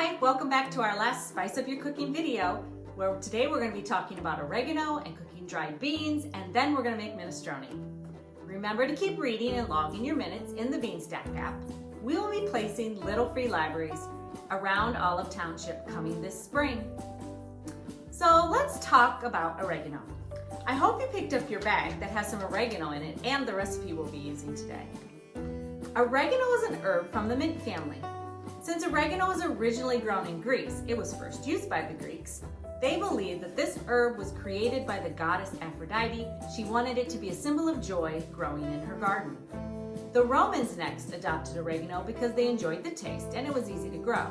Hi, welcome back to our last Spice Up Your Cooking video, where today we're going to be talking about oregano and cooking dried beans, and then we're going to make minestrone. Remember to keep reading and logging your minutes in the Beanstack app. We will be placing little free libraries around Olive Township coming this spring. So let's talk about oregano. I hope you picked up your bag that has some oregano in it and the recipe we'll be using today. Oregano is an herb from the mint family. Since oregano was originally grown in Greece, it was first used by the Greeks. They believed that this herb was created by the goddess Aphrodite. She wanted it to be a symbol of joy growing in her garden. The Romans next adopted oregano because they enjoyed the taste and it was easy to grow.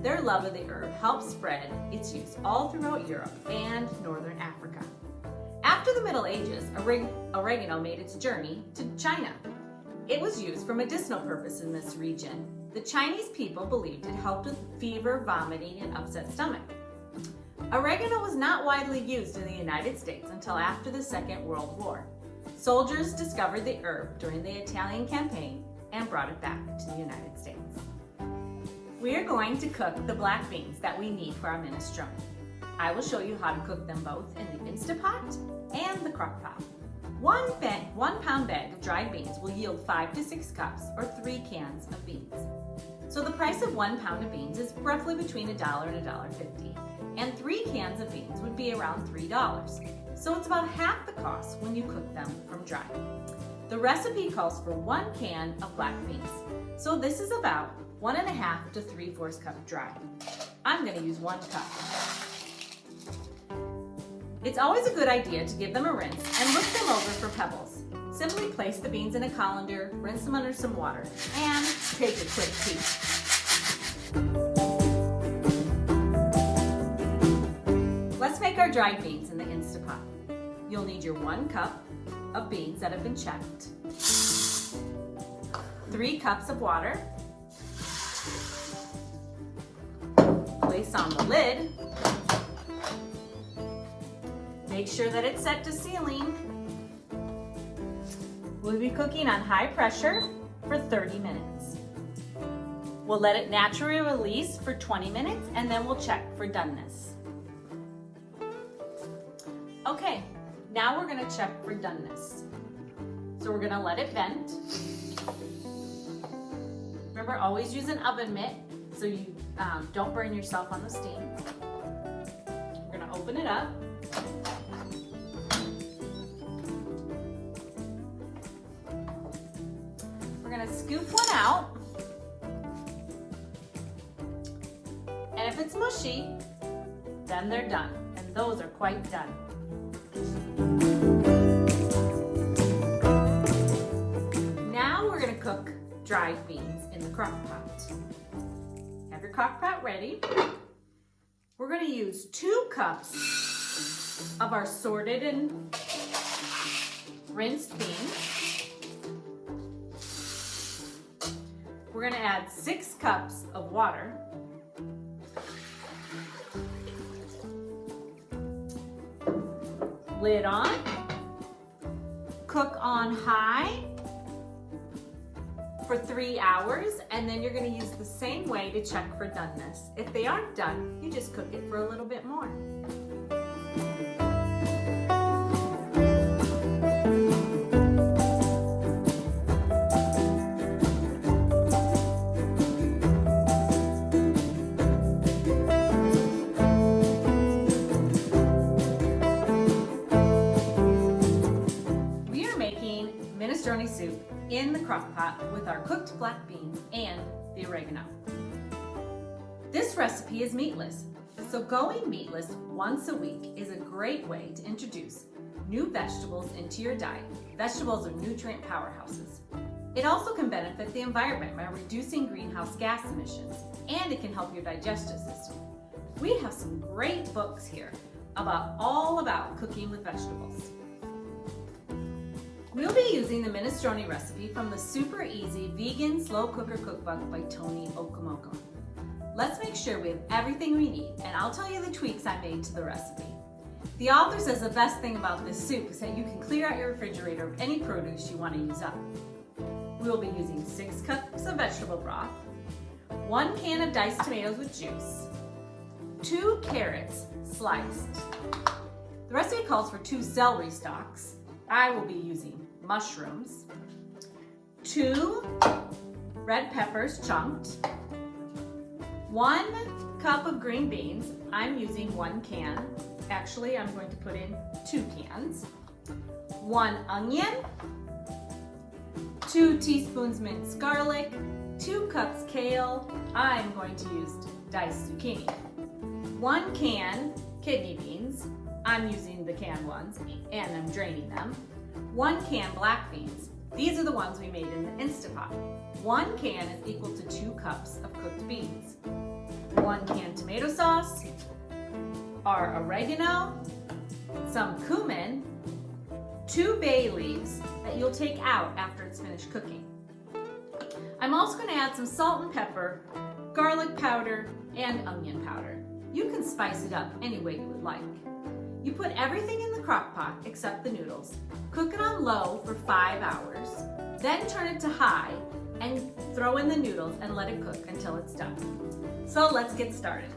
Their love of the herb helped spread its use all throughout Europe and northern Africa. After the Middle Ages, oregano made its journey to China. It was used for medicinal purpose in this region. The Chinese people believed it helped with fever, vomiting, and upset stomach. Oregano was not widely used in the United States until after the Second World War. Soldiers discovered the herb during the Italian campaign and brought it back to the United States. We are going to cook the black beans that we need for our minestrone. I will show you how to cook them both in the Instapot and the Crock Pot. One pound bag of dried beans will yield 5 to 6 cups or 3 cans of beans. So the price of 1 pound of beans is roughly between $1 and $1.50, and 3 cans of beans would be around $3. So it's about half the cost when you cook them from dry. The recipe calls for 1 can of black beans. So this is about 1.5 to 3/4 cup dry. I'm going to use 1 cup. It's always a good idea to give them a rinse and look them over for pebbles. Simply place the beans in a colander, rinse them under some water, and take a quick peek. Let's make our dried beans in the Instapot. You'll need your 1 cup of beans that have been checked, 3 cups of water, place on the lid. Make sure that it's set to sealing. We'll be cooking on high pressure for 30 minutes. We'll let it naturally release for 20 minutes and then we'll check for doneness. Okay, now we're gonna check for doneness. So we're gonna let it vent. Remember, always use an oven mitt so you don't burn yourself on the steam. We're gonna open it up. Scoop one out, and if it's mushy, then they're done, and those are quite done. Now we're going to cook dried beans in the crock pot. Have your crock pot ready. We're going to use 2 cups of our sorted and rinsed beans. We're going to add 6 cups of water. Lid on. Cook on high for 3 hours, and then you're going to use the same way to check for doneness. If they aren't done, you just cook it for a little bit more. Minestrone soup in the crock pot with our cooked black beans and the oregano. This recipe is meatless, so going meatless once a week is a great way to introduce new vegetables into your diet. Vegetables are nutrient powerhouses. It also can benefit the environment by reducing greenhouse gas emissions, and it can help your digestive system. We have some great books here all about cooking with vegetables. We'll be using the minestrone recipe from the super easy vegan slow cooker cookbook by Tony Okomoko. Let's make sure we have everything we need, and I'll tell you the tweaks I made to the recipe. The author says the best thing about this soup is that you can clear out your refrigerator of any produce you want to use up. We will be using 6 cups of vegetable broth, 1 can of diced tomatoes with juice, 2 carrots sliced. The recipe calls for 2 celery stalks. I will be using mushrooms, 2 red peppers chunked, 1 cup of green beans. I'm using 1 can. Actually, I'm going to put in 2 cans. 1 onion, 2 teaspoons minced garlic, 2 cups kale. I'm going to use diced zucchini. 1 can kidney beans. I'm using the canned ones and I'm draining them. 1 can black beans. These are the ones we made in the Instapot. 1 can is equal to 2 cups of cooked beans. 1 can tomato sauce, our oregano, some cumin, 2 bay leaves that you'll take out after it's finished cooking. I'm also going to add some salt and pepper, garlic powder, and onion powder. You can spice it up any way you would like. You put everything in the crock pot except the noodles. Cook it on low for 5 hours, then turn it to high and throw in the noodles and let it cook until it's done. So let's get started.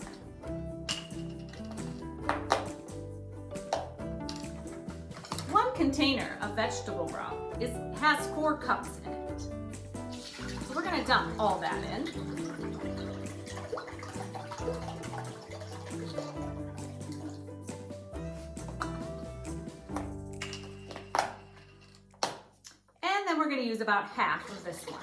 One container of vegetable broth has 4 cups in it. So we're going to dump all that in. And then we're going to use about half of this one.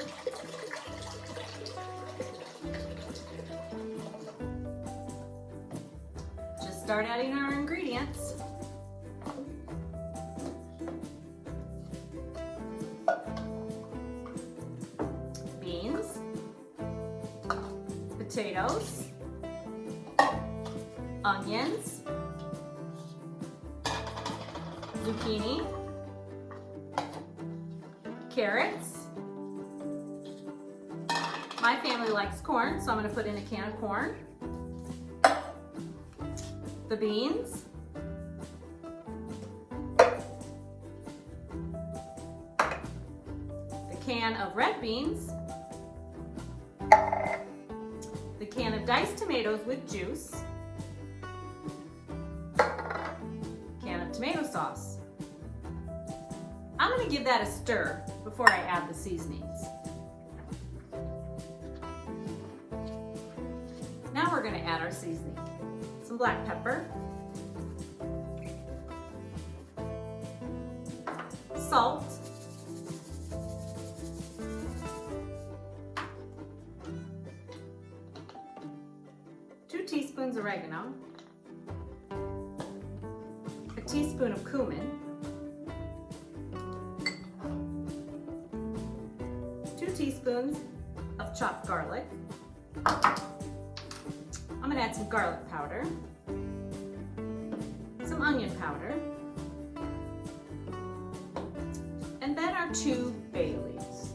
Just start adding our ingredients. Beans, potatoes, onions, zucchini, carrots. My family likes corn, so I'm going to put in a can of corn. The beans, the can of red beans, the can of diced tomatoes with juice, can of tomato sauce. I'm going to give that a stir before I add the seasonings. Now we're going to add our seasoning. Some black pepper, salt, two teaspoons oregano, a teaspoon of cumin, 2 teaspoons of chopped garlic. I'm going to add some garlic powder, some onion powder, and then our 2 bay leaves.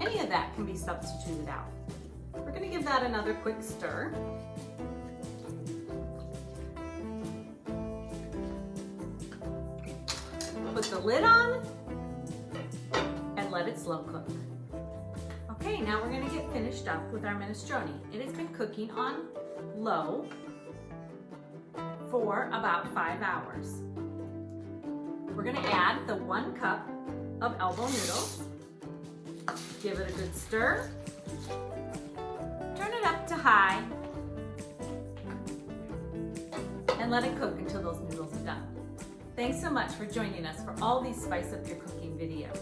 Any of that can be substituted out. We're going to give that another quick stir. Put the lid on and let it slow cook. Okay, now we're going to get finished up with our minestrone. It has been cooking on low for about 5 hours. We're going to add the 1 cup of elbow noodles. Give it a good stir. Turn it up to high and let it cook until those noodles are done. Thanks so much for joining us for all these Spice Up Your Cooking videos.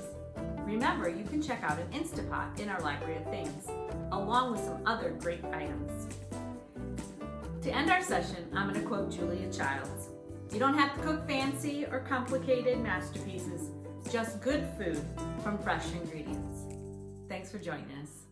Remember, you can check out an Instapot in our Library of Things, along with some other great items. To end our session, I'm going to quote Julia Childs. You don't have to cook fancy or complicated masterpieces, just good food from fresh ingredients. Thanks for joining us.